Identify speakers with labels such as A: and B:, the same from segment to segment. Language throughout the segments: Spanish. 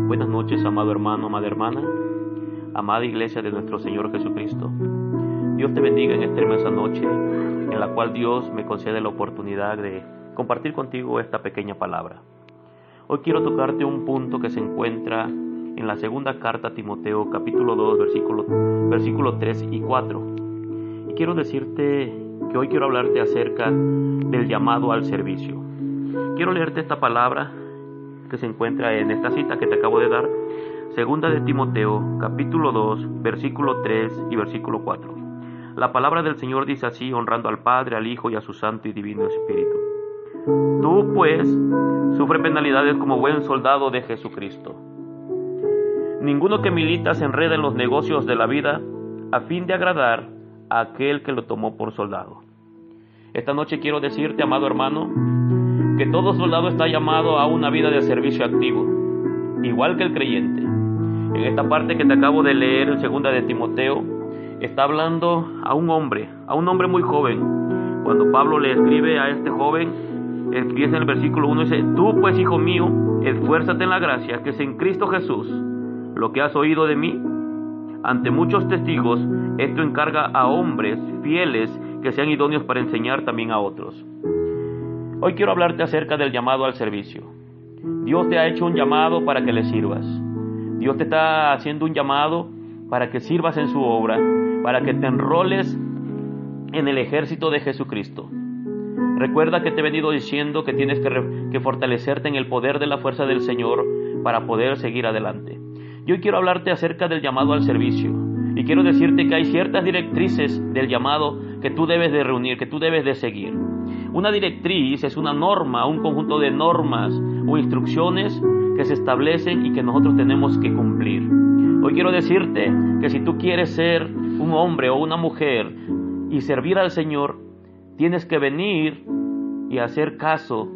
A: Buenas noches, amado hermano, amada hermana, amada iglesia de nuestro Señor Jesucristo. Dios te bendiga en esta hermosa noche, en la cual Dios me concede la oportunidad de compartir contigo esta pequeña palabra. Hoy quiero tocarte un punto que se encuentra en la segunda carta a Timoteo, capítulo 2, versículos 3 y 4. Y quiero decirte que hoy quiero hablarte acerca del llamado al servicio. Quiero leerte esta palabra que se encuentra en esta cita que te acabo de dar, segunda de Timoteo, capítulo 2, versículo 3 y versículo 4. La palabra del Señor dice así, honrando al Padre, al Hijo y a su Santo y Divino Espíritu. Tú, pues, sufre penalidades como buen soldado de Jesucristo. Ninguno que milita se enreda en los negocios de la vida a fin de agradar a aquel que lo tomó por soldado. Esta noche quiero decirte, amado hermano, que todo soldado está llamado a una vida de servicio activo, igual que el creyente. En esta parte que te acabo de leer, en segunda de Timoteo, está hablando a un hombre muy joven. Cuando Pablo le escribe a este joven, empieza en el versículo 1 y dice: tú pues, hijo mío, esfuérzate en la gracia que es en Cristo Jesús. Lo que has oído de mí, ante muchos testigos, esto encarga a hombres fieles que sean idóneos para enseñar también a otros. Hoy quiero hablarte acerca del llamado al servicio. Dios te ha hecho un llamado para que le sirvas. Dios te está haciendo un llamado para que sirvas en su obra, para que te enroles en el ejército de Jesucristo. Recuerda que te he venido diciendo que tienes que fortalecerte en el poder de la fuerza del Señor para poder seguir adelante. Yo hoy quiero hablarte acerca del llamado al servicio. Y quiero decirte que hay ciertas directrices del llamado que tú debes de reunir, que tú debes de seguir. Una directriz es una norma, un conjunto de normas o instrucciones que se establecen y que nosotros tenemos que cumplir. Hoy quiero decirte que si tú quieres ser un hombre o una mujer y servir al Señor, tienes que venir y hacer caso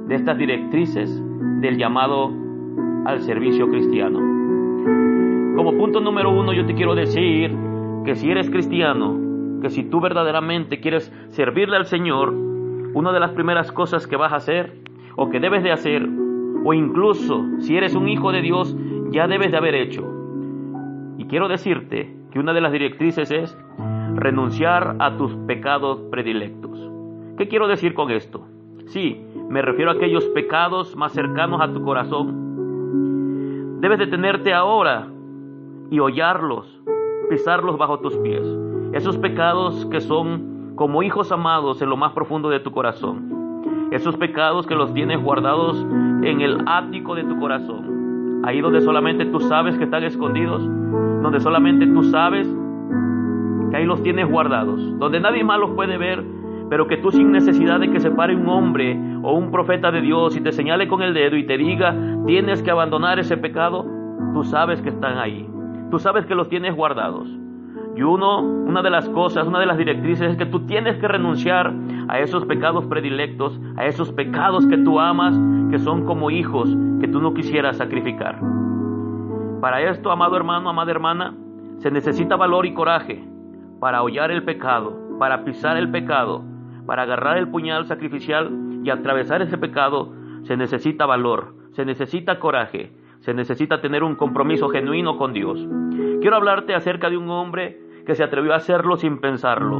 A: de estas directrices del llamado al servicio cristiano. Como punto número 1, yo te quiero decir que si eres cristiano, que si tú verdaderamente quieres servirle al Señor, una de las primeras cosas que vas a hacer o que debes de hacer, o incluso si eres un hijo de Dios, ya debes de haber hecho. Y quiero decirte que una de las directrices es renunciar a tus pecados predilectos. ¿Qué quiero decir con esto? Sí, me refiero a aquellos pecados más cercanos a tu corazón. Debes detenerte ahora y hollarlos, pisarlos bajo tus pies. Esos pecados que son como hijos amados en lo más profundo de tu corazón. Esos pecados que los tienes guardados en el ático de tu corazón. Ahí donde solamente tú sabes que están escondidos. Donde solamente tú sabes que ahí los tienes guardados. Donde nadie más los puede ver. Pero que tú, sin necesidad de que se pare un hombre o un profeta de Dios y te señale con el dedo y te diga tienes que abandonar ese pecado, tú sabes que están ahí. Tú sabes que los tienes guardados. Y una de las cosas, una de las directrices es que tú tienes que renunciar a esos pecados predilectos, a esos pecados que tú amas, que son como hijos que tú no quisieras sacrificar. Para esto, amado hermano, amada hermana, se necesita valor y coraje para hollar el pecado, para pisar el pecado, para agarrar el puñal sacrificial y atravesar ese pecado. Se necesita valor, se necesita coraje, se necesita tener un compromiso genuino con Dios. Quiero hablarte acerca de un hombre que se atrevió a hacerlo sin pensarlo.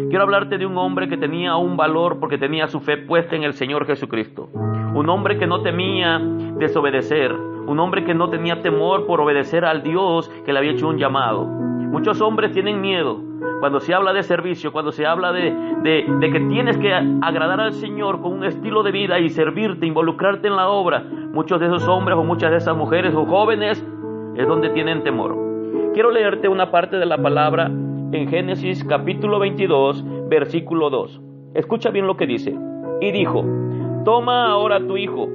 A: Quiero hablarte de un hombre que tenía un valor porque tenía su fe puesta en el Señor Jesucristo. Un hombre que no temía desobedecer. Un hombre que no tenía temor por obedecer al Dios que le había hecho un llamado. Muchos hombres tienen miedo cuando se habla de servicio, cuando se habla de que tienes que agradar al Señor con un estilo de vida y servirte, involucrarte en la obra. Muchos de esos hombres o muchas de esas mujeres o jóvenes es donde tienen temor. Quiero leerte una parte de la palabra en Génesis capítulo 22, versículo 2. Escucha bien lo que dice. Y dijo: toma ahora a tu hijo,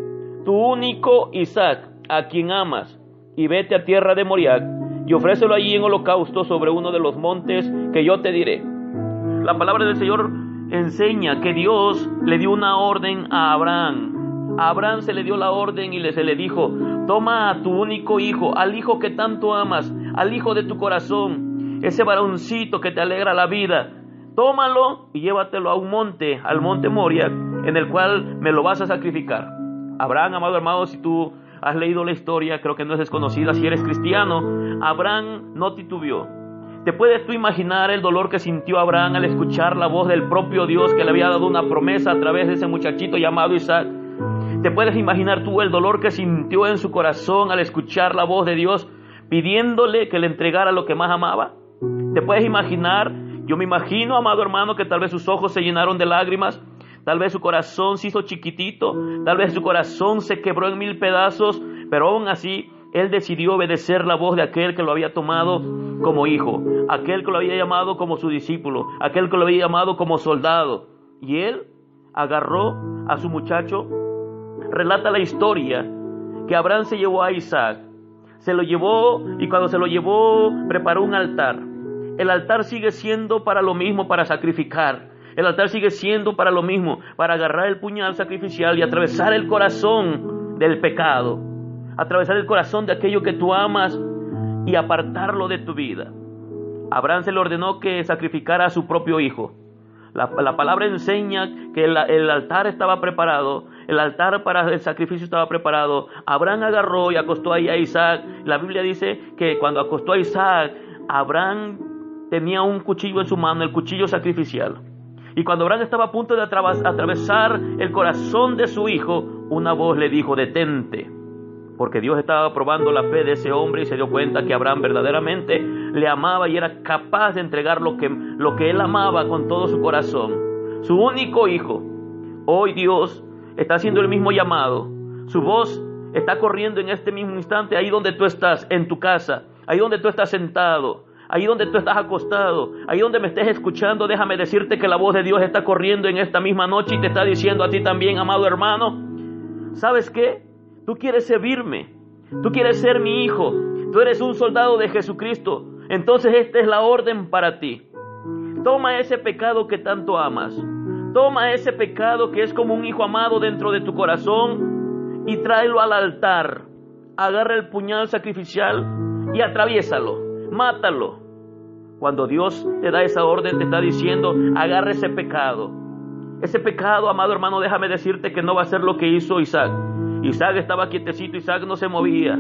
A: tu único Isaac, a quien amas, y vete a tierra de Moriah, y ofrécelo allí en holocausto sobre uno de los montes que yo te diré. La palabra del Señor enseña que Dios le dio una orden a Abraham. A Abraham se le dio la orden y se le dijo: toma a tu único hijo, al hijo que tanto amas, al hijo de tu corazón, ese varoncito que te alegra la vida, tómalo y llévatelo a un monte, al monte Moriah, en el cual me lo vas a sacrificar. Abraham, amado hermano, si tú has leído la historia, creo que no es desconocida si eres cristiano. Abraham no titubeó. ¿Te puedes tú imaginar el dolor que sintió Abraham al escuchar la voz del propio Dios que le había dado una promesa a través de ese muchachito llamado Isaac? ¿Te puedes imaginar tú el dolor que sintió en su corazón al escuchar la voz de Dios pidiéndole que le entregara lo que más amaba? ¿Te puedes imaginar? Yo me imagino, amado hermano, que tal vez sus ojos se llenaron de lágrimas, tal vez su corazón se hizo chiquitito, tal vez su corazón se quebró en 1000 pedazos, pero aún así él decidió obedecer la voz de aquel que lo había tomado como hijo, aquel que lo había llamado como su discípulo, aquel que lo había llamado como soldado. Y él agarró a su muchacho. Relata la historia que Abraham se llevó a Isaac, se lo llevó, y cuando se lo llevó preparó un altar. El altar sigue siendo para lo mismo, para sacrificar. El altar sigue siendo para lo mismo, para agarrar el puñal sacrificial y atravesar el corazón del pecado, atravesar el corazón de aquello que tú amas y apartarlo de tu vida. Abraham se le ordenó que sacrificara a su propio hijo. La palabra enseña que el altar estaba preparado, el altar para el sacrificio estaba preparado. Abraham agarró y acostó ahí a Isaac. La Biblia dice que cuando acostó a Isaac, Abraham tenía un cuchillo en su mano, el cuchillo sacrificial. Y cuando Abraham estaba a punto de atravesar el corazón de su hijo, una voz le dijo: detente. Porque Dios estaba probando la fe de ese hombre y se dio cuenta que Abraham verdaderamente le amaba y era capaz de entregar lo que él amaba con todo su corazón. Su único hijo. Hoy Dios está haciendo el mismo llamado. Su voz está corriendo en este mismo instante, ahí donde tú estás, en tu casa, ahí donde tú estás sentado, ahí donde tú estás acostado, ahí donde me estés escuchando. Déjame decirte que la voz de Dios está corriendo en esta misma noche y te está diciendo a ti también, amado hermano, ¿sabes qué? Tú quieres servirme, tú quieres ser mi hijo, tú eres un soldado de Jesucristo. Entonces esta es la orden para ti. Toma ese pecado que tanto amas, toma ese pecado que es como un hijo amado dentro de tu corazón y tráelo al altar. Agarra el puñal sacrificial y atraviésalo, mátalo. Cuando Dios te da esa orden, te está diciendo, agarra ese pecado. Ese pecado, amado hermano, déjame decirte que no va a ser lo que hizo Isaac. Isaac estaba quietecito, Isaac no se movía.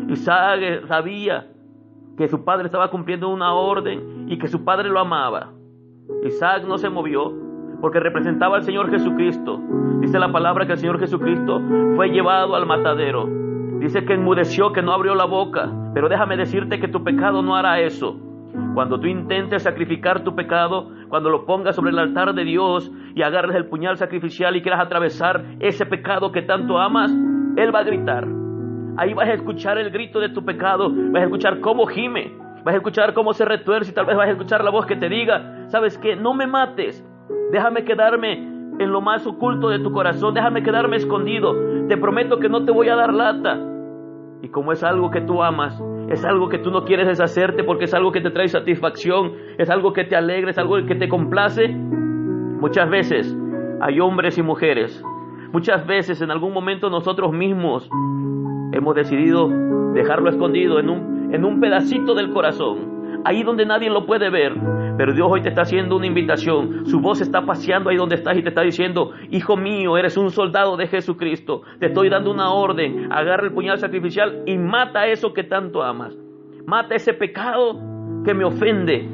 A: Isaac sabía que su padre estaba cumpliendo una orden y que su padre lo amaba. Isaac no se movió porque representaba al Señor Jesucristo. Dice la palabra que el Señor Jesucristo fue llevado al matadero. Dice que enmudeció, que no abrió la boca. Pero déjame decirte que tu pecado no hará eso. Cuando tú intentes sacrificar tu pecado, cuando lo pongas sobre el altar de Dios y agarres el puñal sacrificial y quieras atravesar ese pecado que tanto amas, Él va a gritar. Ahí vas a escuchar el grito de tu pecado, vas a escuchar cómo gime, vas a escuchar cómo se retuerce y tal vez vas a escuchar la voz que te diga, ¿sabes qué? No me mates, déjame quedarme en lo más oculto de tu corazón, déjame quedarme escondido, te prometo que no te voy a dar lata. Y como es algo que tú amas, es algo que tú no quieres deshacerte porque es algo que te trae satisfacción, es algo que te alegra, es algo que te complace. Muchas veces hay hombres y mujeres, muchas veces en algún momento nosotros mismos hemos decidido dejarlo escondido en un pedacito del corazón, ahí donde nadie lo puede ver. Pero Dios hoy te está haciendo una invitación. Su voz está paseando ahí donde estás y te está diciendo, hijo mío, eres un soldado de Jesucristo. Te estoy dando una orden. Agarra el puñal sacrificial y mata eso que tanto amas. Mata ese pecado que me ofende.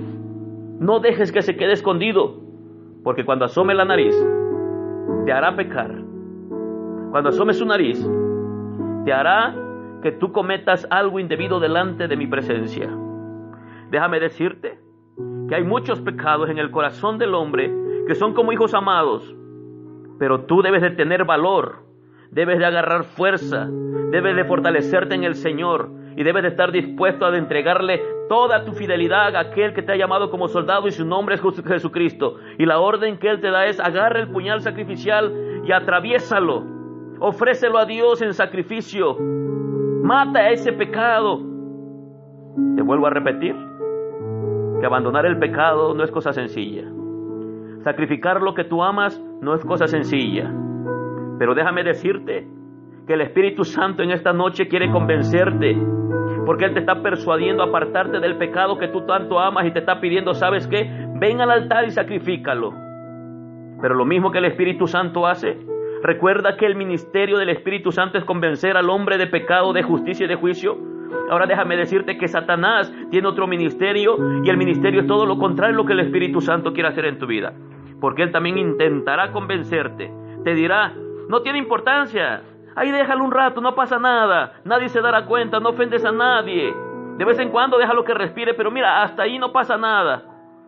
A: No dejes que se quede escondido, porque cuando asome la nariz, te hará pecar. Cuando asome su nariz, te hará que tú cometas algo indebido delante de mi presencia. Déjame decirte que hay muchos pecados en el corazón del hombre que son como hijos amados, pero tú debes de tener valor, debes de agarrar fuerza, debes de fortalecerte en el Señor y debes de estar dispuesto a entregarle toda tu fidelidad a aquel que te ha llamado como soldado y su nombre es Jesucristo. Y la orden que Él te da es agarra el puñal sacrificial y atraviésalo, ofrécelo a Dios en sacrificio, mata ese pecado. Te vuelvo a repetir que abandonar el pecado no es cosa sencilla. Sacrificar lo que tú amas no es cosa sencilla. Pero déjame decirte que el Espíritu Santo en esta noche quiere convencerte, porque Él te está persuadiendo a apartarte del pecado que tú tanto amas y te está pidiendo, ¿sabes qué? Ven al altar y sacrifícalo. Pero lo mismo que el Espíritu Santo hace, Recuerda que el ministerio del Espíritu Santo es convencer al hombre de pecado, de justicia y de juicio. Ahora déjame decirte que Satanás tiene otro ministerio, y el ministerio es todo lo contrario a lo que el Espíritu Santo quiere hacer en tu vida. Porque él también intentará convencerte. Te dirá, no tiene importancia, ahí déjalo un rato, no pasa nada, nadie se dará cuenta, no ofendes a nadie. De vez en cuando déjalo que respire, pero mira, hasta ahí no pasa nada.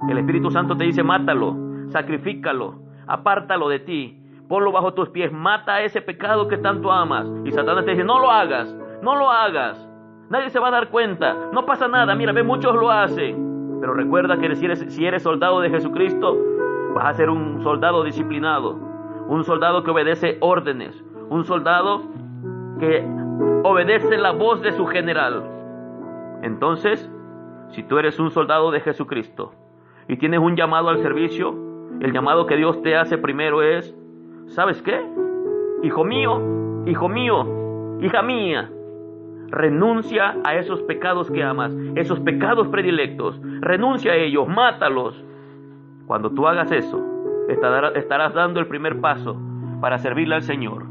A: El Espíritu Santo te dice, mátalo, sacrifícalo, apártalo de ti, ponlo bajo tus pies, mata a ese pecado que tanto amas. Y Satanás te dice, no lo hagas, no lo hagas, nadie se va a dar cuenta, no pasa nada, mira, ve, muchos lo hacen. Pero recuerda que si eres soldado de Jesucristo, vas a ser un soldado disciplinado, un soldado que obedece órdenes, un soldado que obedece la voz de su general. Entonces, si tú eres un soldado de Jesucristo y tienes un llamado al servicio, el llamado que Dios te hace primero es, ¿sabes qué? Hijo mío, hija mía, renuncia a esos pecados que amas, esos pecados predilectos, renuncia a ellos, mátalos. Cuando tú hagas eso, estarás dando el primer paso para servirle al Señor.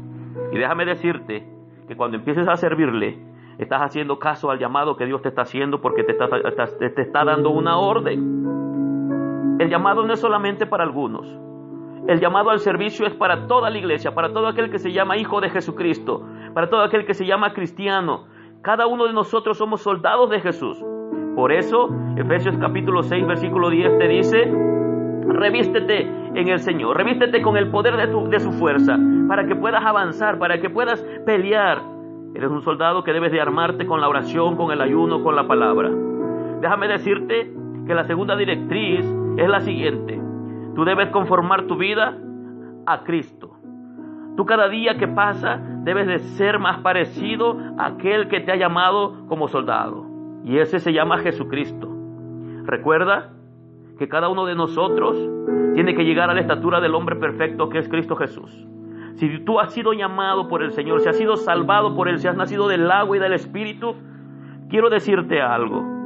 A: Y déjame decirte que cuando empieces a servirle, estás haciendo caso al llamado que Dios te está haciendo, porque te está dando una orden. El llamado no es solamente para algunos. El llamado al servicio es para toda la iglesia, para todo aquel que se llama hijo de Jesucristo, para todo aquel que se llama cristiano. Cada uno de nosotros somos soldados de Jesús. Por eso, Efesios capítulo 6, versículo 10 te dice, revístete en el Señor, revístete con el poder de su fuerza, para que puedas avanzar, para que puedas pelear. Eres un soldado que debes de armarte con la oración, con el ayuno, con la palabra. Déjame decirte que la segunda directriz es la siguiente. Tú debes conformar tu vida a Cristo. Tú cada día que pasa debes de ser más parecido a aquel que te ha llamado como soldado. Y ese se llama Jesucristo. Recuerda que cada uno de nosotros tiene que llegar a la estatura del hombre perfecto que es Cristo Jesús. Si tú has sido llamado por el Señor, si has sido salvado por Él, si has nacido del agua y del Espíritu, quiero decirte algo.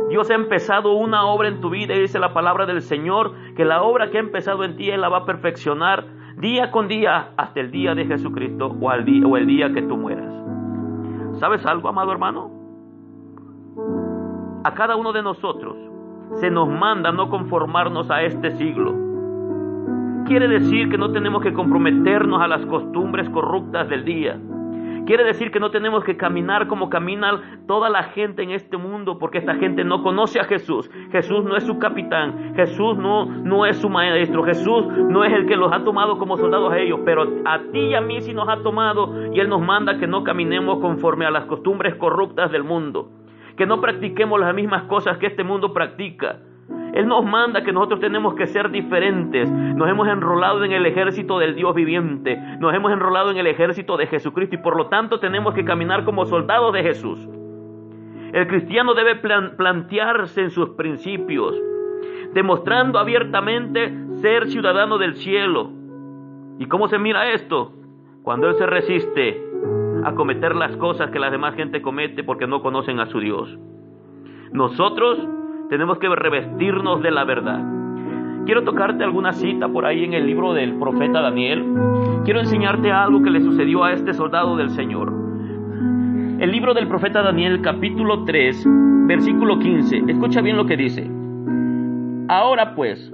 A: Dios ha empezado una obra en tu vida y dice la palabra del Señor que la obra que ha empezado en ti Él la va a perfeccionar día con día hasta el día de Jesucristo o el día que tú mueras. ¿Sabes algo, amado hermano? A cada uno de nosotros se nos manda no conformarnos a este siglo. Quiere decir que no tenemos que comprometernos a las costumbres corruptas del día. Quiere decir que no tenemos que caminar como camina toda la gente en este mundo, porque esta gente no conoce a Jesús. Jesús no es su capitán, Jesús no es su maestro, Jesús no es el que los ha tomado como soldados a ellos, pero a ti y a mí sí nos ha tomado, y Él nos manda que no caminemos conforme a las costumbres corruptas del mundo, que no practiquemos las mismas cosas que este mundo practica. Él nos manda que nosotros tenemos que ser diferentes. Nos hemos enrolado en el ejército del Dios viviente. Nos hemos enrolado en el ejército de Jesucristo y por lo tanto tenemos que caminar como soldados de Jesús. El cristiano debe plantearse en sus principios, demostrando abiertamente ser ciudadano del cielo. ¿Y cómo se mira esto? Cuando él se resiste a cometer las cosas que la demás gente comete porque no conocen a su Dios. Nosotros tenemos que revestirnos de la verdad. Quiero tocarte alguna cita por ahí en el libro del profeta Daniel. Quiero enseñarte algo que le sucedió a este soldado del Señor. El libro del profeta Daniel, capítulo 3, versículo 15. Escucha bien lo que dice. Ahora pues,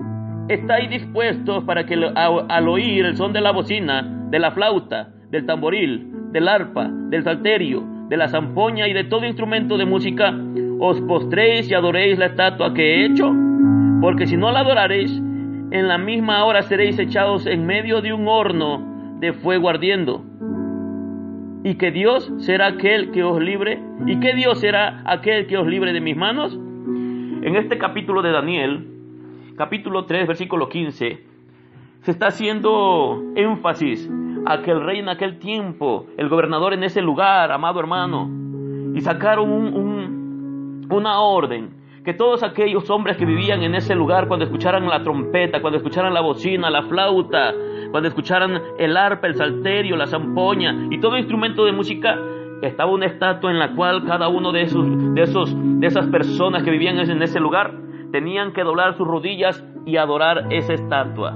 A: estáis dispuestos para que al oír el son de la bocina, de la flauta, del tamboril, del arpa, del salterio, de la zampoña y de todo instrumento de música, os postréis y adoréis la estatua que he hecho, porque si no la adoraréis, en la misma hora seréis echados en medio de un horno de fuego ardiendo. ¿Y qué Dios será aquel que os libre? ¿Y qué Dios será aquel que os libre de mis manos? En este capítulo de Daniel, capítulo 3, versículo 15, se está haciendo énfasis a que el rey en aquel tiempo, el gobernador en ese lugar, amado hermano, y sacaron una orden, que todos aquellos hombres que vivían en ese lugar, cuando escucharan la trompeta, cuando escucharan la bocina, la flauta, cuando escucharan el arpa, el salterio, la zampoña y todo instrumento de música, estaba una estatua en la cual cada uno de esas personas que vivían en ese lugar tenían que doblar sus rodillas y adorar esa estatua.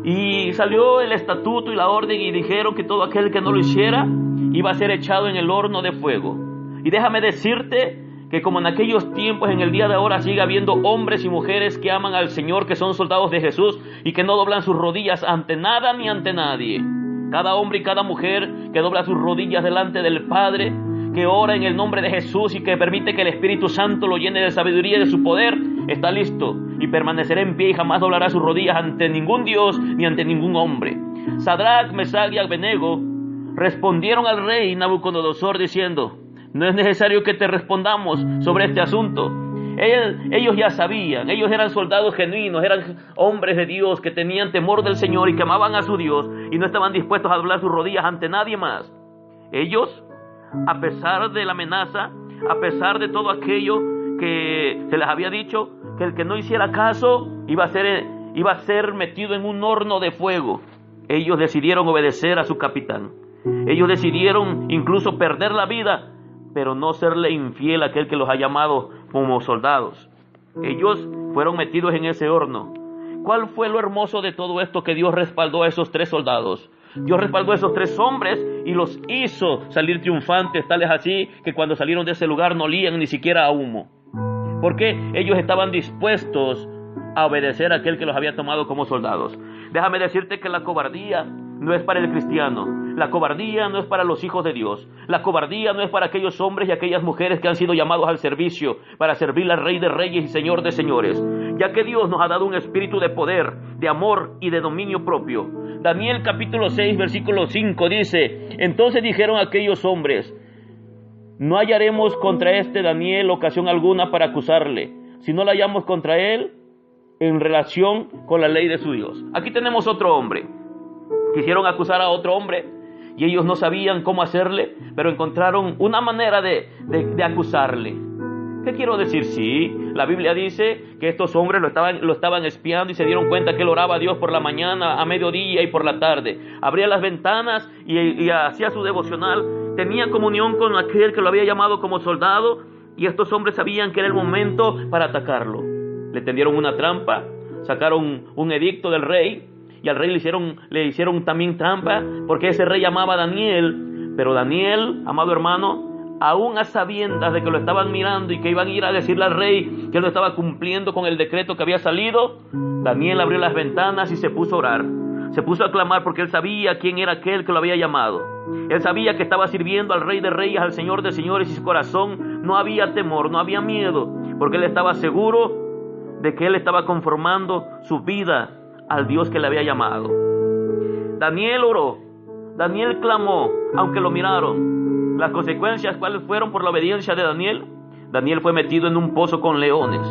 A: Y salió el estatuto y la orden y dijeron que todo aquel que no lo hiciera iba a ser echado en el horno de fuego. Y déjame decirte que como en aquellos tiempos, en el día de ahora sigue habiendo hombres y mujeres que aman al Señor, que son soldados de Jesús y que no doblan sus rodillas ante nada ni ante nadie. Cada hombre y cada mujer que dobla sus rodillas delante del Padre, que ora en el nombre de Jesús y que permite que el Espíritu Santo lo llene de sabiduría y de su poder, está listo y permanecerá en pie y jamás doblará sus rodillas ante ningún Dios ni ante ningún hombre. Sadrach, Mesach y Abednego respondieron al rey Nabucodonosor diciendo: no es necesario que te respondamos sobre este asunto. Ellos ya sabían, ellos eran soldados genuinos, eran hombres de Dios que tenían temor del Señor y que amaban a su Dios y no estaban dispuestos a doblar sus rodillas ante nadie más. Ellos, a pesar de la amenaza, a pesar de todo aquello que se les había dicho, que el que no hiciera caso iba a ser metido en un horno de fuego, ellos decidieron obedecer a su capitán. Ellos decidieron incluso perder la vida, pero no serle infiel a aquel que los ha llamado como soldados. Ellos fueron metidos en ese horno. ¿Cuál fue lo hermoso de todo esto? Que Dios respaldó a esos 3 soldados. Dios respaldó a esos 3 hombres y los hizo salir triunfantes, tales así que cuando salieron de ese lugar no olían ni siquiera a humo. Porque ellos estaban dispuestos a obedecer a aquel que los había tomado como soldados. Déjame decirte que la cobardía no es para el cristiano. La cobardía no es para los hijos de Dios. La cobardía no es para aquellos hombres y aquellas mujeres que han sido llamados al servicio para servir al Rey de Reyes y Señor de Señores, ya que Dios nos ha dado un espíritu de poder, de amor y de dominio propio. Daniel capítulo 6 versículo 5 dice: entonces dijeron aquellos hombres: no hallaremos contra este Daniel ocasión alguna para acusarle, si no la hallamos contra él en relación con la ley de su Dios. Aquí tenemos otro hombre. Quisieron acusar a otro hombre y ellos no sabían cómo hacerle, pero encontraron una manera de acusarle. ¿Qué quiero decir? Sí, la Biblia dice que estos hombres lo estaban espiando y se dieron cuenta que él oraba a Dios por la mañana, a mediodía y por la tarde. Abría las ventanas y hacía su devocional. Tenía comunión con aquel que lo había llamado como soldado y estos hombres sabían que era el momento para atacarlo. Le tendieron una trampa, sacaron un edicto del rey y al rey le hicieron también trampa porque ese rey amaba a Daniel. Pero Daniel, amado hermano, aún a sabiendas de que lo estaban mirando y que iban a ir a decirle al rey que él no estaba cumpliendo con el decreto que había salido, Daniel abrió las ventanas y se puso a orar. Se puso a clamar porque él sabía quién era aquel que lo había llamado. Él sabía que estaba sirviendo al Rey de Reyes, al Señor de Señores, y su corazón no había temor, no había miedo, porque él estaba seguro de que él estaba conformando su vida al Dios que le había llamado. Daniel oró, Daniel clamó, aunque lo miraron. Las consecuencias, ¿cuáles fueron por la obediencia de Daniel? Daniel fue metido en un pozo con leones.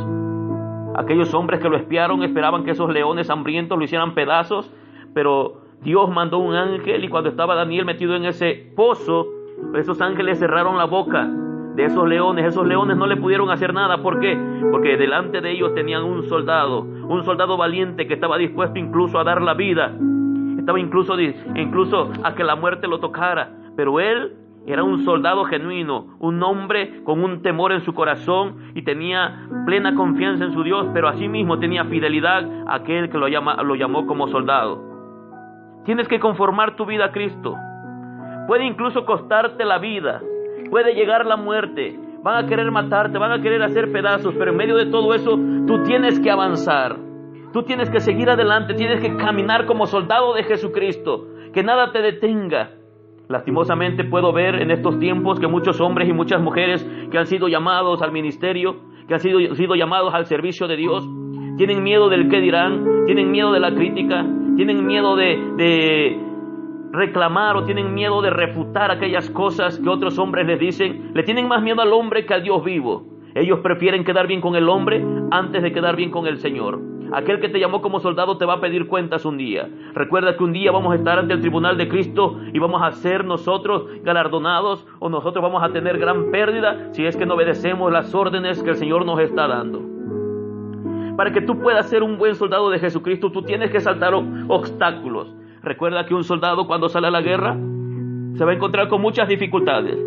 A: Aquellos hombres que lo espiaron esperaban que esos leones hambrientos lo hicieran pedazos, pero Dios mandó un ángel y cuando estaba Daniel metido en ese pozo, esos ángeles cerraron la boca de esos leones no le pudieron hacer nada. ¿Por qué? Porque delante de ellos tenían un soldado valiente que estaba dispuesto incluso a dar la vida, estaba incluso a que la muerte lo tocara, pero él era un soldado genuino, un hombre con un temor en su corazón y tenía plena confianza en su Dios, pero asimismo tenía fidelidad a aquel que lo llamó como soldado. Tienes que conformar tu vida a Cristo. Puede incluso costarte la vida, puede llegar la muerte, van a querer matarte, van a querer hacer pedazos, pero en medio de todo eso tú tienes que avanzar, tú tienes que seguir adelante, tienes que caminar como soldado de Jesucristo, que nada te detenga. Lastimosamente puedo ver en estos tiempos que muchos hombres y muchas mujeres que han sido llamados al ministerio, que han sido llamados al servicio de Dios, tienen miedo del qué dirán, tienen miedo de la crítica, tienen miedo de reclamar o tienen miedo de refutar aquellas cosas que otros hombres les dicen. Le tienen más miedo al hombre que al Dios vivo. Ellos prefieren quedar bien con el hombre antes de quedar bien con el Señor. Aquel que te llamó como soldado te va a pedir cuentas un día. Recuerda que un día vamos a estar ante el tribunal de Cristo y vamos a ser nosotros galardonados o nosotros vamos a tener gran pérdida si es que no obedecemos las órdenes que el Señor nos está dando. Para que tú puedas ser un buen soldado de Jesucristo, tú tienes que saltar obstáculos. Recuerda que un soldado cuando sale a la guerra se va a encontrar con muchas dificultades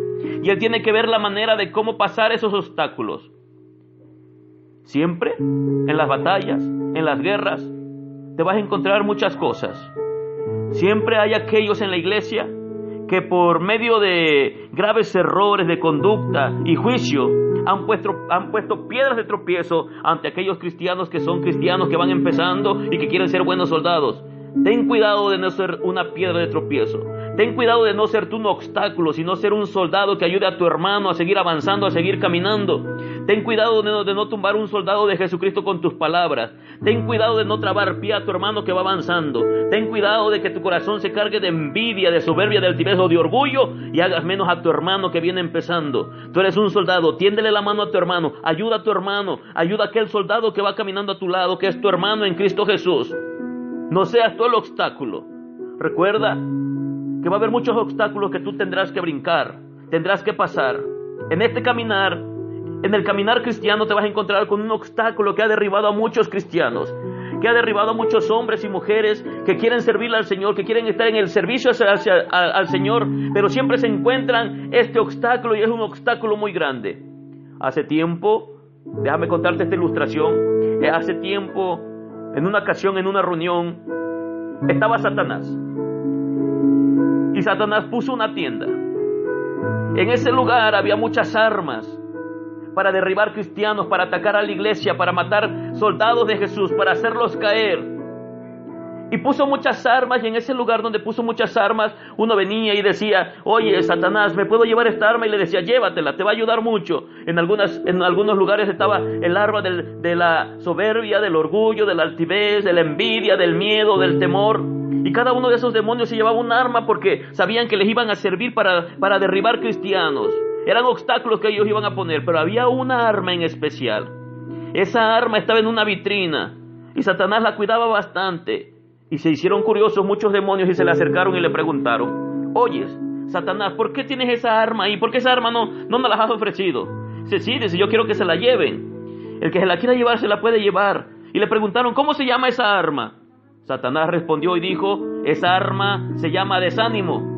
A: y él tiene que ver la manera de cómo pasar esos obstáculos. Siempre en las batallas, en las guerras, te vas a encontrar muchas cosas. Siempre hay aquellos en la iglesia que por medio de graves errores de conducta y juicio han puesto piedras de tropiezo ante aquellos cristianos que son cristianos, que van empezando y que quieren ser buenos soldados. Ten cuidado de no ser una piedra de tropiezo. Ten cuidado de no ser tú un obstáculo, sino ser un soldado que ayude a tu hermano a seguir avanzando, a seguir caminando. Ten cuidado de no tumbar un soldado de Jesucristo con tus palabras. Ten cuidado de no trabar pie a tu hermano que va avanzando. Ten cuidado de que tu corazón se cargue de envidia, de soberbia, de altivez o de orgullo y hagas menos a tu hermano que viene empezando. Tú eres un soldado, tiéndele la mano a tu hermano, ayuda a tu hermano, ayuda a aquel soldado que va caminando a tu lado, que es tu hermano en Cristo Jesús. No seas tú el obstáculo. Recuerda que va a haber muchos obstáculos que tú tendrás que brincar, tendrás que pasar. En este caminar, en el caminar cristiano te vas a encontrar con un obstáculo que ha derribado a muchos cristianos, que ha derribado a muchos hombres y mujeres que quieren servirle al Señor, que quieren estar en el servicio al Señor, pero siempre se encuentran este obstáculo y es un obstáculo muy grande. Hace tiempo, déjame contarte esta ilustración, hace tiempo, en una ocasión, en una reunión, estaba Satanás. Y Satanás puso una tienda. En ese lugar había muchas armas para derribar cristianos, para atacar a la iglesia, para matar soldados de Jesús, para hacerlos caer. Y puso muchas armas, y en ese lugar donde puso muchas armas, uno venía y decía: oye, Satanás, ¿me puedo llevar esta arma? Y le decía: llévatela, te va a ayudar mucho. En algunos lugares estaba el arma de la soberbia, del orgullo, de la altivez, de la envidia, del miedo, del temor. Y cada uno de esos demonios se llevaba un arma porque sabían que les iban a servir para derribar cristianos. Eran obstáculos que ellos iban a poner, pero había una arma en especial. Esa arma estaba en una vitrina y Satanás la cuidaba bastante. Y se hicieron curiosos muchos demonios y se le acercaron y le preguntaron: oyes, Satanás, ¿por qué tienes esa arma ahí? ¿Por qué esa arma no me la has ofrecido? Dice, yo quiero que se la lleven. El que se la quiera llevar se la puede llevar. Y le preguntaron: ¿cómo se llama esa arma? Satanás respondió y dijo: esa arma se llama desánimo.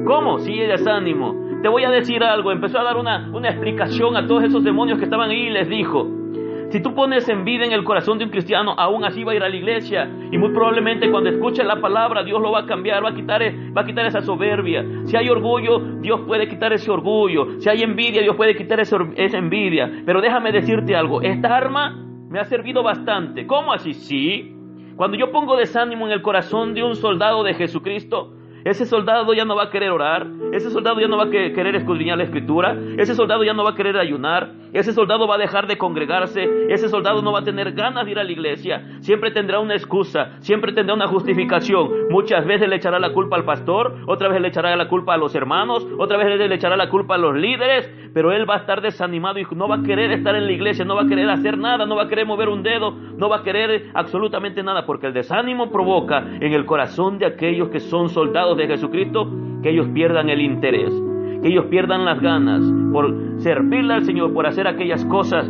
A: ¿Cómo? Sí, desánimo. Te voy a decir algo. Empezó a dar una explicación a todos esos demonios que estaban ahí y les dijo: si tú pones envidia en el corazón de un cristiano, aún así va a ir a la iglesia. Y muy probablemente cuando escuche la palabra, Dios lo va a cambiar, va a quitar esa soberbia. Si hay orgullo, Dios puede quitar ese orgullo. Si hay envidia, Dios puede quitar esa envidia. Pero déjame decirte algo, esta arma me ha servido bastante. ¿Cómo así? Sí. Cuando yo pongo desánimo en el corazón de un soldado de Jesucristo, ese soldado ya no va a querer orar, ese soldado ya no va a querer escudriñar la escritura, ese soldado ya no va a querer ayunar, ese soldado va a dejar de congregarse, ese soldado no va a tener ganas de ir a la iglesia, siempre tendrá una excusa, siempre tendrá una justificación. Muchas veces le echará la culpa al pastor, otra vez le echará la culpa a los hermanos, otra vez le echará la culpa a los líderes, pero él va a estar desanimado y no va a querer estar en la iglesia, no va a querer hacer nada, no va a querer mover un dedo, no va a querer absolutamente nada, porque el desánimo provoca en el corazón de aquellos que son soldados de Jesucristo que ellos pierdan el interés, que ellos pierdan las ganas por servirle al Señor, por hacer aquellas cosas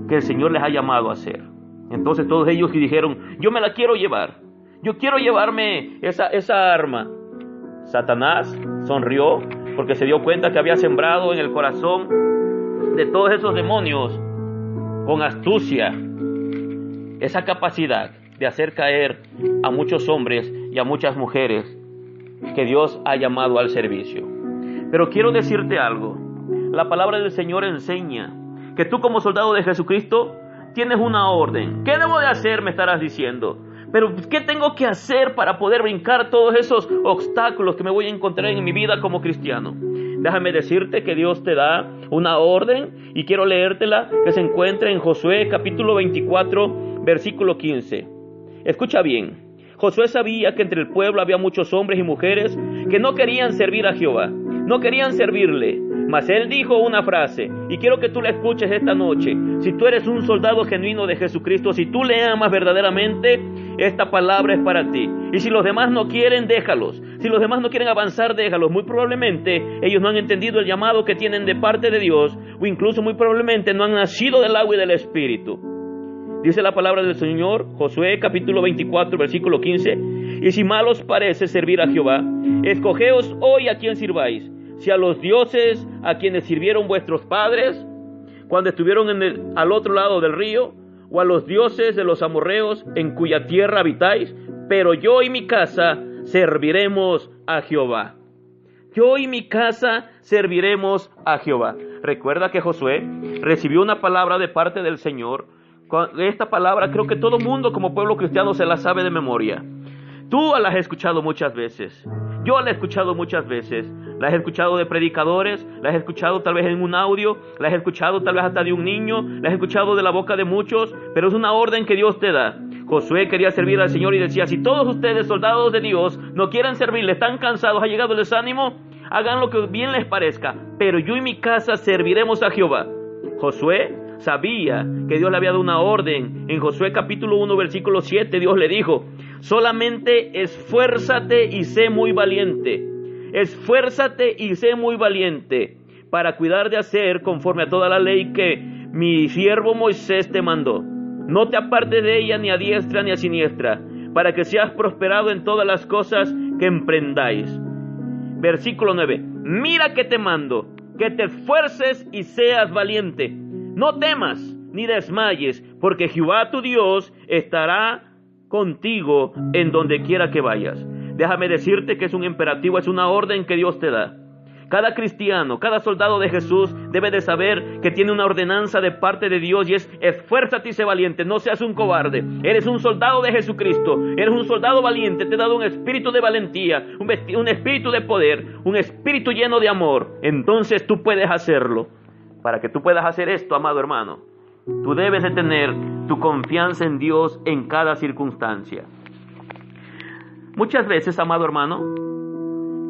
A: que el Señor les ha llamado a hacer. Entonces todos ellos dijeron: yo me la quiero llevar, yo quiero llevarme esa arma. Satanás sonrió porque se dio cuenta que había sembrado en el corazón de todos esos demonios con astucia esa capacidad de hacer caer a muchos hombres y a muchas mujeres que Dios ha llamado al servicio. Pero quiero decirte algo. La palabra del Señor enseña que tú, como soldado de Jesucristo, tienes una orden. ¿Qué debo de hacer? Me estarás diciendo. Pero ¿qué tengo que hacer para poder brincar todos esos obstáculos que me voy a encontrar en mi vida como cristiano? Déjame decirte que Dios te da una orden y quiero leértela, que se encuentra en Josué capítulo 24 versículo 15. Escucha bien. Josué sabía que entre el pueblo había muchos hombres y mujeres que no querían servir a Jehová, no querían servirle. Mas él dijo una frase, y quiero que tú la escuches esta noche. Si tú eres un soldado genuino de Jesucristo, si tú le amas verdaderamente, esta palabra es para ti. Y si los demás no quieren, déjalos. Si los demás no quieren avanzar, déjalos. Muy probablemente ellos no han entendido el llamado que tienen de parte de Dios, o incluso muy probablemente no han nacido del agua y del Espíritu. Dice la palabra del Señor, Josué capítulo 24, versículo 15. Y si mal os parece servir a Jehová, escogeos hoy a quién sirváis. Si a los dioses a quienes sirvieron vuestros padres cuando estuvieron al otro lado del río, o a los dioses de los amorreos en cuya tierra habitáis, pero yo y mi casa serviremos a Jehová. Yo y mi casa serviremos a Jehová. Recuerda que Josué recibió una palabra de parte del Señor. Esta palabra creo que todo mundo como pueblo cristiano se la sabe de memoria. Tú la has escuchado muchas veces. Yo la he escuchado muchas veces. La has escuchado de predicadores, la has escuchado tal vez en un audio, la has escuchado tal vez hasta de un niño, la has escuchado de la boca de muchos, pero es una orden que Dios te da. Josué quería servir al Señor y decía, si todos ustedes, soldados de Dios, no quieren servirle, están cansados, ha llegado el desánimo, hagan lo que bien les parezca, pero yo y mi casa serviremos a Jehová. Josué sabía que Dios le había dado una orden. En Josué capítulo 1 versículo 7 Dios le dijo, solamente esfuérzate y sé muy valiente. Esfuérzate y sé muy valiente para cuidar de hacer conforme a toda la ley que mi siervo Moisés te mandó. No te apartes de ella ni a diestra ni a siniestra, para que seas prosperado en todas las cosas que emprendáis. Versículo 9. Mira que te mando, que te esfuerces y seas valiente. No temas ni desmayes, porque Jehová tu Dios estará contigo en donde quiera que vayas. Déjame decirte que es un imperativo, es una orden que Dios te da. Cada cristiano, cada soldado de Jesús debe de saber que tiene una ordenanza de parte de Dios y es esfuérzate y sé valiente, no seas un cobarde. Eres un soldado de Jesucristo, eres un soldado valiente, te he dado un espíritu de valentía, un espíritu de poder, un espíritu lleno de amor. Entonces tú puedes hacerlo. Para que tú puedas hacer esto, amado hermano, tú debes de tener tu confianza en Dios en cada circunstancia. Muchas veces, amado hermano,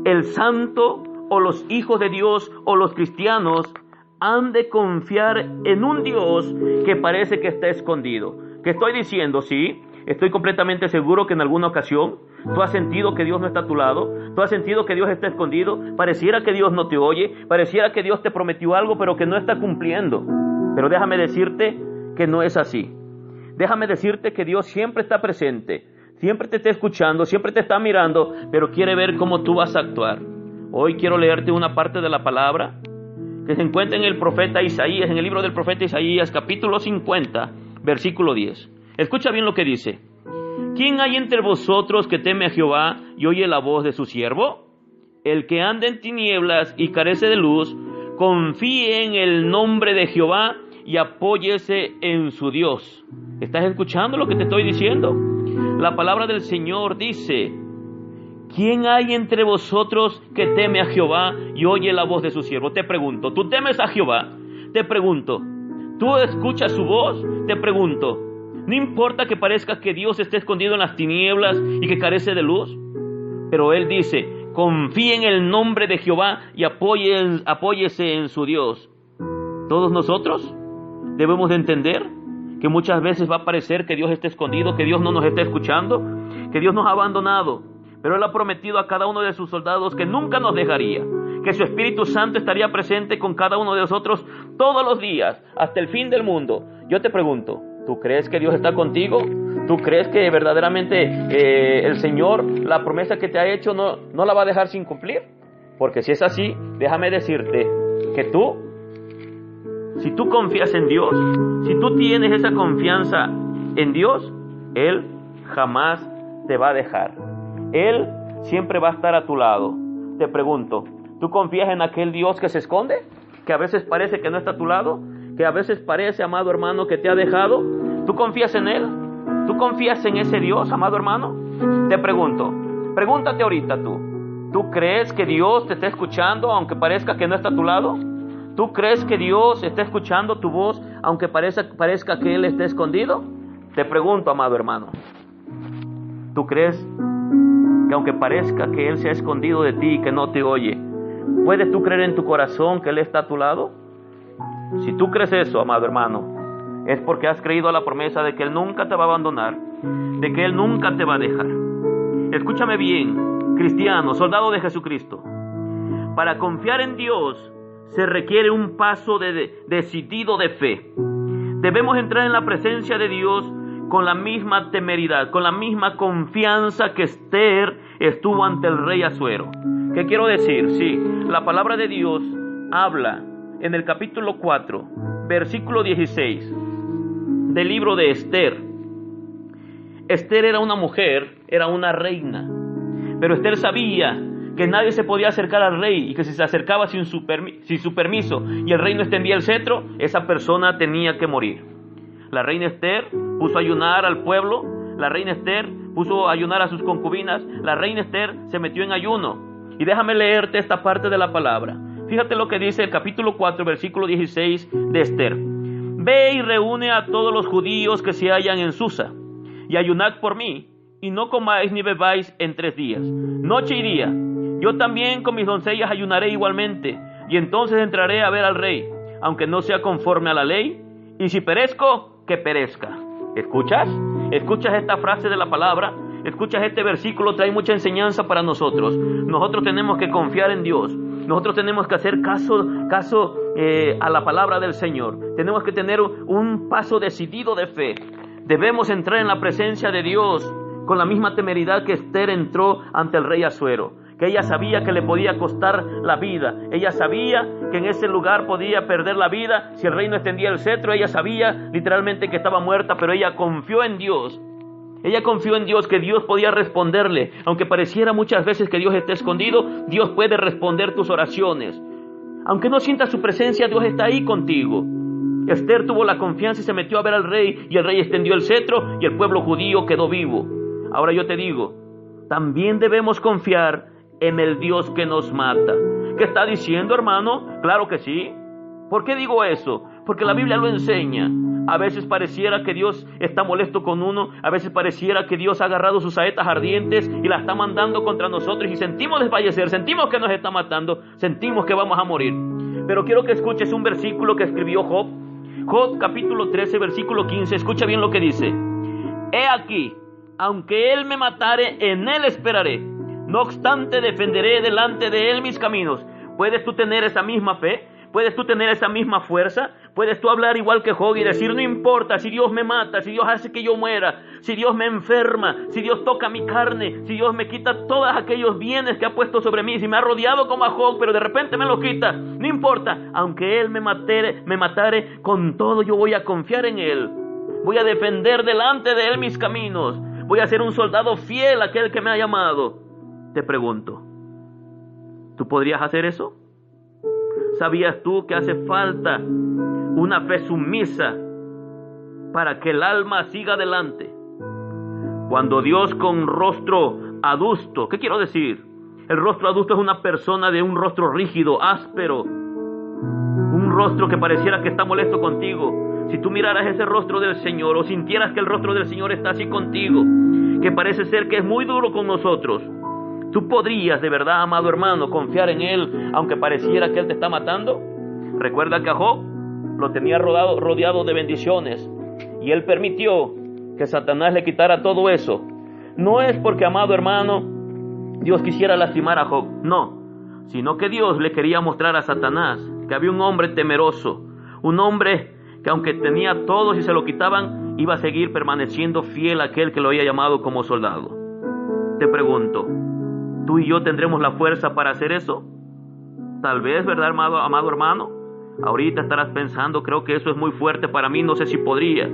A: el santo o los hijos de Dios o los cristianos han de confiar en un Dios que parece que está escondido. ¿Qué estoy diciendo? Sí, estoy completamente seguro que en alguna ocasión tú has sentido que Dios no está a tu lado, tú has sentido que Dios está escondido, pareciera que Dios no te oye, pareciera que Dios te prometió algo pero que no está cumpliendo. Pero déjame decirte que no es así. Déjame decirte que Dios siempre está presente, siempre te está escuchando, siempre te está mirando, pero quiere ver cómo tú vas a actuar. Hoy quiero leerte una parte de la palabra que se encuentra en el profeta Isaías, en el libro del profeta Isaías, capítulo 50, versículo 10. Escucha bien lo que dice. ¿Quién hay entre vosotros que teme a Jehová y oye la voz de su siervo? El que anda en tinieblas y carece de luz, confíe en el nombre de Jehová y apóyese en su Dios. ¿Estás escuchando lo que te estoy diciendo? La palabra del Señor dice, ¿quién hay entre vosotros que teme a Jehová y oye la voz de su siervo? Te pregunto, ¿tú temes a Jehová? Te pregunto, ¿tú escuchas su voz? Te pregunto, ¿no importa que parezca que Dios esté escondido en las tinieblas y que carece de luz? Pero Él dice, confíe en el nombre de Jehová y apóyese en su Dios. Todos nosotros debemos de entender que muchas veces va a parecer que Dios está escondido, que Dios no nos está escuchando, que Dios nos ha abandonado. Pero Él ha prometido a cada uno de sus soldados que nunca nos dejaría, que su Espíritu Santo estaría presente con cada uno de nosotros todos los días, hasta el fin del mundo. Yo te pregunto, ¿tú crees que Dios está contigo? ¿Tú crees que verdaderamente el Señor, la promesa que te ha hecho, no la va a dejar sin cumplir? Porque si es así, déjame decirte que si tú confías en Dios, si tú tienes esa confianza en Dios, Él jamás te va a dejar. Él siempre va a estar a tu lado. Te pregunto, ¿tú confías en aquel Dios que se esconde? Que a veces parece que no está a tu lado, que a veces parece, amado hermano, que te ha dejado. ¿Tú confías en Él? ¿Tú confías en ese Dios, amado hermano? Te pregunto, pregúntate ahorita ¿tú crees que Dios te está escuchando aunque parezca que no está a tu lado? ¿Tú crees que Dios está escuchando tu voz aunque parezca que Él esté escondido? Te pregunto, amado hermano, ¿tú crees que aunque parezca que Él se ha escondido de ti y que no te oye, puedes tú creer en tu corazón que Él está a tu lado? Si tú crees eso, amado hermano, es porque has creído a la promesa de que Él nunca te va a abandonar, de que Él nunca te va a dejar. Escúchame bien, cristiano, soldado de Jesucristo. Para confiar en Dios se requiere un paso decidido de fe. Debemos entrar en la presencia de Dios con la misma temeridad, con la misma confianza que Esther estuvo ante el rey Asuero. ¿Qué quiero decir? Sí, la palabra de Dios habla en el capítulo 4, versículo 16, del libro de Esther. Esther era una mujer, era una reina, pero Esther sabía que nadie se podía acercar al rey y que si se acercaba sin su permiso y el rey no extendía el cetro, esa persona tenía que morir. La reina Esther puso a ayunar al pueblo, la reina Esther puso a ayunar a sus concubinas, la reina Esther se metió en ayuno. Y déjame leerte esta parte de la palabra. Fíjate lo que dice el capítulo 4, versículo 16 de Esther. Ve y reúne a todos los judíos que se hallan en Susa, y ayunad por mí, y no comáis ni bebáis en 3 días, noche y día. Yo también con mis doncellas ayunaré igualmente, y entonces entraré a ver al rey, aunque no sea conforme a la ley, y si perezco, que perezca. ¿Escuchas? ¿Escuchas esta frase de la palabra? ¿Escuchas este versículo? Trae mucha enseñanza para nosotros. Nosotros tenemos que confiar en Dios. Nosotros tenemos que hacer caso a la palabra del Señor. Tenemos que tener un paso decidido de fe. Debemos entrar en la presencia de Dios con la misma temeridad que Esther entró ante el rey Asuero, que ella sabía que le podía costar la vida. Ella sabía que en ese lugar podía perder la vida si el rey no extendía el cetro. Ella sabía literalmente que estaba muerta, pero ella confió en Dios. Ella confió en Dios, que Dios podía responderle. Aunque pareciera muchas veces que Dios esté escondido, Dios puede responder tus oraciones. Aunque no sientas su presencia, Dios está ahí contigo. Esther tuvo la confianza y se metió a ver al rey, y el rey extendió el cetro y el pueblo judío quedó vivo. Ahora yo te digo, también debemos confiar en el Dios que nos mata. ¿Qué está diciendo, hermano? Claro que sí. ¿Por qué digo eso? Porque la Biblia lo enseña. A veces pareciera que Dios está molesto con uno, a veces pareciera que Dios ha agarrado sus saetas ardientes y la está mandando contra nosotros y sentimos desfallecer, sentimos que nos está matando, sentimos que vamos a morir. Pero quiero que escuches un versículo que escribió Job. Job capítulo 13, versículo 15, escucha bien lo que dice. He aquí, aunque él me matare, en él esperaré. No obstante, defenderé delante de él mis caminos. ¿Puedes tú tener esa misma fe? ¿Puedes tú tener esa misma fuerza? ¿Puedes tú hablar igual que Job y decir, no importa si Dios me mata, si Dios hace que yo muera, si Dios me enferma, si Dios toca mi carne, si Dios me quita todos aquellos bienes que ha puesto sobre mí, si me ha rodeado como a Job, pero de repente me lo quita? No importa, aunque él me matare, con todo yo voy a confiar en él. Voy a defender delante de él mis caminos. Voy a ser un soldado fiel a aquel que me ha llamado. Te pregunto, ¿tú podrías hacer eso? ¿Sabías tú que hace falta una fe sumisa para que el alma siga adelante? Cuando Dios con rostro adusto, ¿qué quiero decir? El rostro adusto es una persona de un rostro rígido, áspero, un rostro que pareciera que está molesto contigo. Si tú miraras ese rostro del Señor o sintieras que el rostro del Señor está así contigo, que parece ser que es muy duro con nosotros, ¿tú podrías de verdad, amado hermano, confiar en Él aunque pareciera que Él te está matando? Recuerda que a Job lo tenía rodeado de bendiciones y Él permitió que Satanás le quitara todo eso. No es porque, amado hermano, Dios quisiera lastimar a Job, no, sino que Dios le quería mostrar a Satanás que había un hombre temeroso, un hombre que aunque tenía todo, si se lo quitaban, iba a seguir permaneciendo fiel a aquel que lo había llamado como soldado. Te pregunto, ¿tú y yo tendremos la fuerza para hacer eso? Tal vez, ¿verdad, amado hermano? Ahorita estarás pensando, creo que eso es muy fuerte para mí, no sé si podría.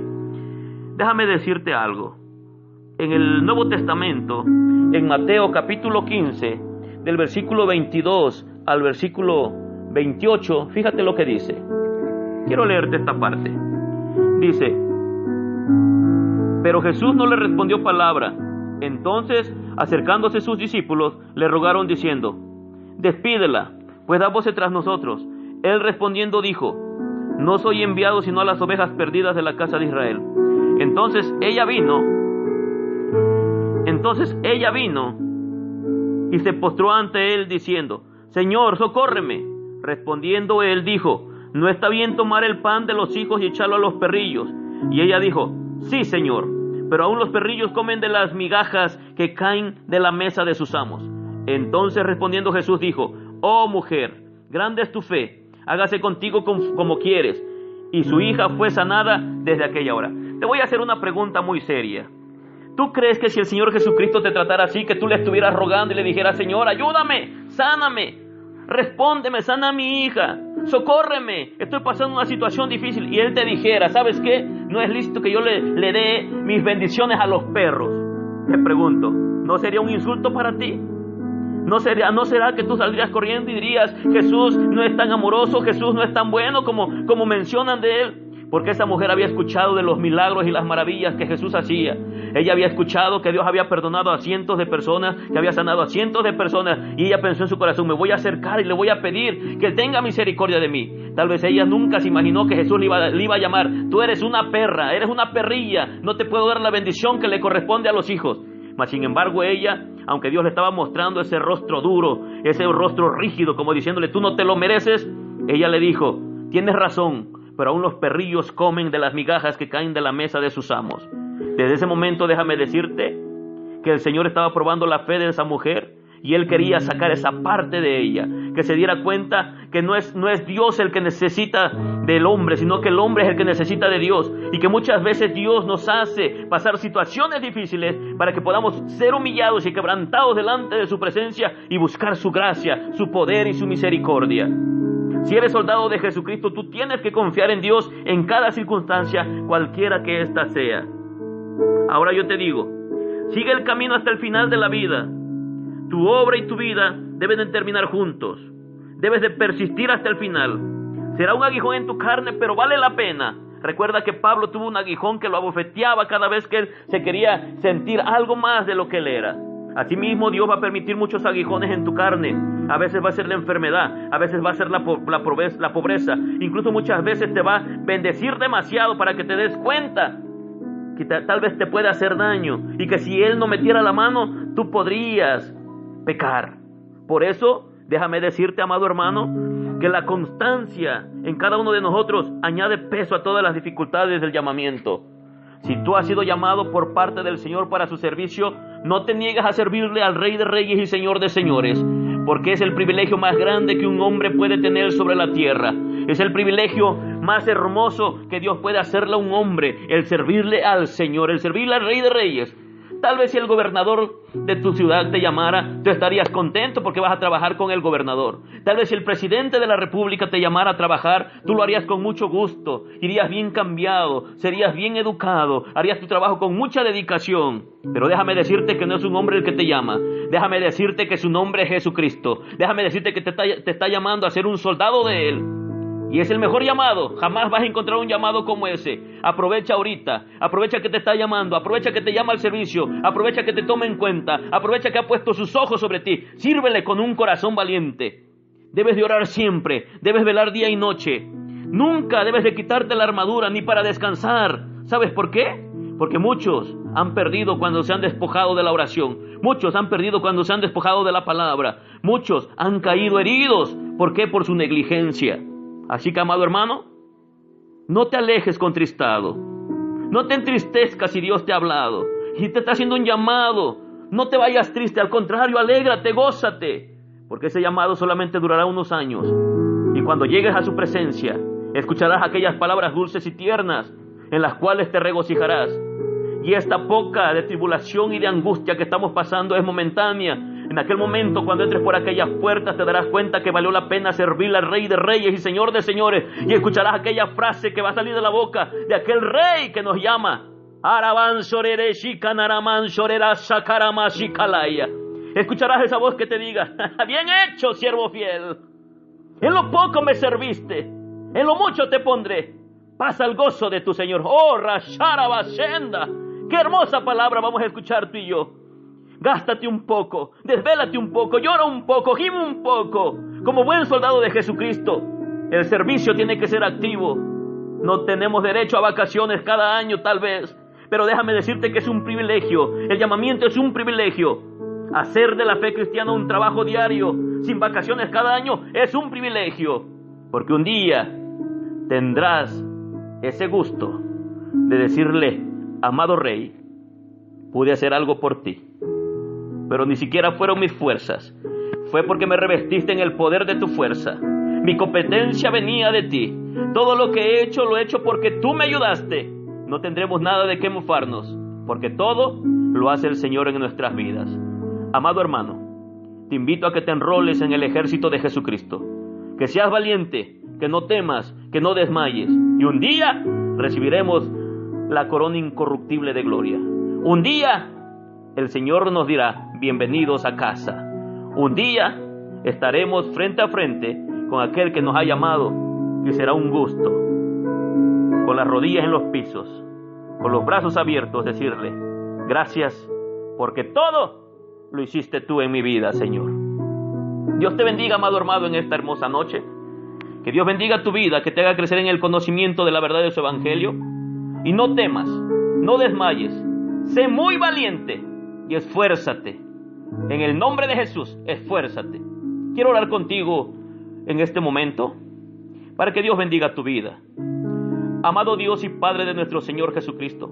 A: Déjame decirte algo. En el Nuevo Testamento, en Mateo capítulo 15, del versículo 22 al versículo 28, fíjate lo que dice. Quiero leerte esta parte. Dice, pero Jesús no le respondió palabra. Entonces, acercándose sus discípulos, le rogaron diciendo, despídela, pues da voces tras nosotros. Él respondiendo dijo, no soy enviado sino a las ovejas perdidas de la casa de Israel. Entonces ella vino y se postró ante él diciendo, Señor, socórreme. Respondiendo él dijo, no está bien tomar el pan de los hijos y echarlo a los perrillos. Y ella dijo, sí, Señor, pero aún los perrillos comen de las migajas que caen de la mesa de sus amos. Entonces respondiendo Jesús dijo, oh mujer, grande es tu fe, hágase contigo como quieres. Y su hija fue sanada desde aquella hora. Te voy a hacer una pregunta muy seria. ¿Tú crees que si el Señor Jesucristo te tratara así, que tú le estuvieras rogando y le dijeras, Señor, ayúdame, sáname, respóndeme, sana a mi hija, socórreme, estoy pasando una situación difícil, y Él te dijera, ¿sabes qué? no es lícito que yo le dé mis bendiciones a los perros. Te pregunto, ¿no sería un insulto para ti? ¿No será que tú saldrías corriendo y dirías, Jesús no es tan amoroso, Jesús no es tan bueno como mencionan de él? Porque esa mujer había escuchado de los milagros y las maravillas que Jesús hacía. Ella había escuchado que Dios había perdonado a cientos de personas, que había sanado a cientos de personas, y ella pensó en su corazón, me voy a acercar y le voy a pedir que Él tenga misericordia de mí. Tal vez ella nunca se imaginó que Jesús le iba a llamar, tú eres una perra, eres una perrilla, no te puedo dar la bendición que le corresponde a los hijos. Mas sin embargo ella, aunque Dios le estaba mostrando ese rostro duro, ese rostro rígido, como diciéndole, tú no te lo mereces, ella le dijo, tienes razón, pero aún los perrillos comen de las migajas que caen de la mesa de sus amos. Desde ese momento déjame decirte que el Señor estaba probando la fe de esa mujer y Él quería sacar esa parte de ella, que se diera cuenta que no es Dios el que necesita del hombre, sino que el hombre es el que necesita de Dios, y que muchas veces Dios nos hace pasar situaciones difíciles para que podamos ser humillados y quebrantados delante de su presencia y buscar su gracia, su poder y su misericordia. Si eres soldado de Jesucristo, tú tienes que confiar en Dios en cada circunstancia, cualquiera que ésta sea. Ahora yo te digo, sigue el camino hasta el final de la vida. Tu obra y tu vida deben de terminar juntos. Debes de persistir hasta el final. Será un aguijón en tu carne, pero vale la pena. Recuerda que Pablo tuvo un aguijón que lo abofeteaba cada vez que él se quería sentir algo más de lo que él era. Asimismo, Dios va a permitir muchos aguijones en tu carne. A veces va a ser la enfermedad, a veces va a ser la pobreza. Incluso muchas veces te va a bendecir demasiado para que te des cuenta que tal vez te puede hacer daño y que si Él no metiera la mano, tú podrías pecar. Por eso, déjame decirte, amado hermano, que la constancia en cada uno de nosotros añade peso a todas las dificultades del llamamiento. Si tú has sido llamado por parte del Señor para su servicio, no te niegues a servirle al Rey de Reyes y Señor de Señores, porque es el privilegio más grande que un hombre puede tener sobre la tierra. Es el privilegio más hermoso que Dios puede hacerle a un hombre, el servirle al Señor, el servirle al Rey de Reyes. Tal vez si el gobernador de tu ciudad te llamara, tú estarías contento porque vas a trabajar con el gobernador. Tal vez si el presidente de la república te llamara a trabajar, tú lo harías con mucho gusto, irías bien cambiado, serías bien educado, harías tu trabajo con mucha dedicación. Pero déjame decirte que no es un hombre el que te llama. Déjame decirte que su nombre es Jesucristo. Déjame decirte que te está llamando a ser un soldado de Él. Y es el mejor llamado. Jamás vas a encontrar un llamado como ese. Aprovecha ahorita. Aprovecha que te está llamando. Aprovecha que te llama al servicio. Aprovecha que te toma en cuenta. Aprovecha que ha puesto sus ojos sobre ti. Sírvele con un corazón valiente. Debes de orar siempre. Debes velar día y noche. Nunca debes de quitarte la armadura ni para descansar. ¿Sabes por qué? Porque muchos han perdido cuando se han despojado de la oración. Muchos han perdido cuando se han despojado de la palabra. Muchos han caído heridos. ¿Por qué? Por su negligencia. Así que, amado hermano, no te alejes contristado. No te entristezcas si Dios te ha hablado y te está haciendo un llamado. No te vayas triste, al contrario, alégrate, gózate, porque ese llamado solamente durará unos años. Y cuando llegues a su presencia, escucharás aquellas palabras dulces y tiernas en las cuales te regocijarás. Y esta poca de tribulación y de angustia que estamos pasando es momentánea. En aquel momento, cuando entres por aquellas puertas, te darás cuenta que valió la pena servirle al Rey de Reyes y Señor de Señores. Y escucharás aquella frase que va a salir de la boca de aquel Rey que nos llama. Escucharás esa voz que te diga, bien hecho, siervo fiel. En lo poco me serviste, en lo mucho te pondré. Pasa el gozo de tu Señor. Oh, Rasharabashenda. Qué hermosa palabra vamos a escuchar tú y yo. Gástate un poco, desvélate un poco, llora un poco, gime un poco. Como buen soldado de Jesucristo, el servicio tiene que ser activo. No tenemos derecho a vacaciones cada año tal vez, pero déjame decirte que es un privilegio. El llamamiento es un privilegio. Hacer de la fe cristiana un trabajo diario, sin vacaciones cada año, es un privilegio. Porque un día tendrás ese gusto de decirle, amado Rey, pude hacer algo por ti. Pero ni siquiera fueron mis fuerzas. Fue porque me revestiste en el poder de tu fuerza. Mi competencia venía de ti. Todo lo que he hecho, lo he hecho porque tú me ayudaste. No tendremos nada de qué mofarnos, porque todo lo hace el Señor en nuestras vidas. Amado hermano, te invito a que te enroles en el ejército de Jesucristo. Que seas valiente, que no temas, que no desmayes. Y un día recibiremos la corona incorruptible de gloria. Un día el Señor nos dirá, bienvenidos a casa. Un día estaremos frente a frente con aquel que nos ha llamado y será un gusto, con las rodillas en los pisos, con los brazos abiertos, decirle, gracias porque todo lo hiciste tú en mi vida, Señor. Dios te bendiga, amado hermano, en esta hermosa noche. Que Dios bendiga tu vida, que te haga crecer en el conocimiento de la verdad de su evangelio. Y no temas, no desmayes, sé muy valiente y esfuérzate. En el nombre de Jesús, esfuérzate. Quiero orar contigo en este momento para que Dios bendiga tu vida. Amado Dios y Padre de nuestro Señor Jesucristo,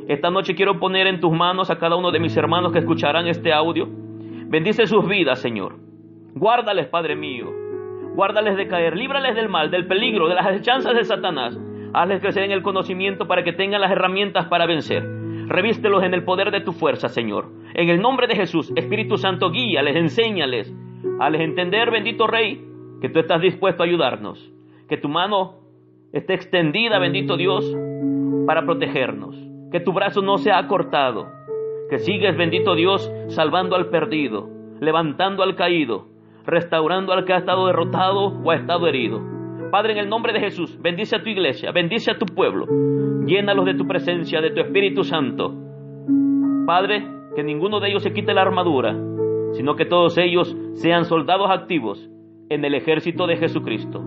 A: esta noche quiero poner en tus manos a cada uno de mis hermanos que escucharán este audio. Bendice sus vidas, Señor. Guárdales, Padre mío. Guárdales de caer, líbrales del mal, del peligro, de las acechanzas de Satanás. Hazles crecer en el conocimiento para que tengan las herramientas para vencer. Revístelos en el poder de tu fuerza, Señor. En el nombre de Jesús, Espíritu Santo, guíales, enséñales. Hazles entender, bendito Rey, que tú estás dispuesto a ayudarnos. Que tu mano esté extendida, bendito Dios, para protegernos. Que tu brazo no sea acortado. Que sigues, bendito Dios, salvando al perdido, levantando al caído, restaurando al que ha estado derrotado o ha estado herido. Padre, en el nombre de Jesús, bendice a tu iglesia, bendice a tu pueblo, llénalos de tu presencia, de tu Espíritu Santo. Padre, que ninguno de ellos se quite la armadura, sino que todos ellos sean soldados activos en el ejército de Jesucristo.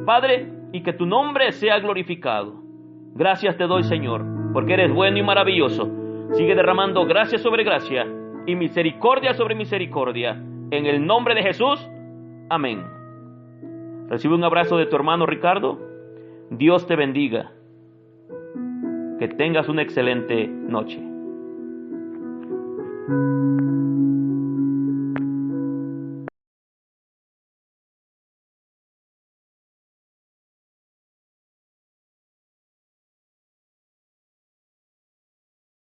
A: Padre, y que tu nombre sea glorificado. Gracias te doy, Señor, porque eres bueno y maravilloso. Sigue derramando gracia sobre gracia y misericordia sobre misericordia. En el nombre de Jesús, amén. Recibe un abrazo de tu hermano Ricardo. Dios te bendiga. Que tengas una excelente noche.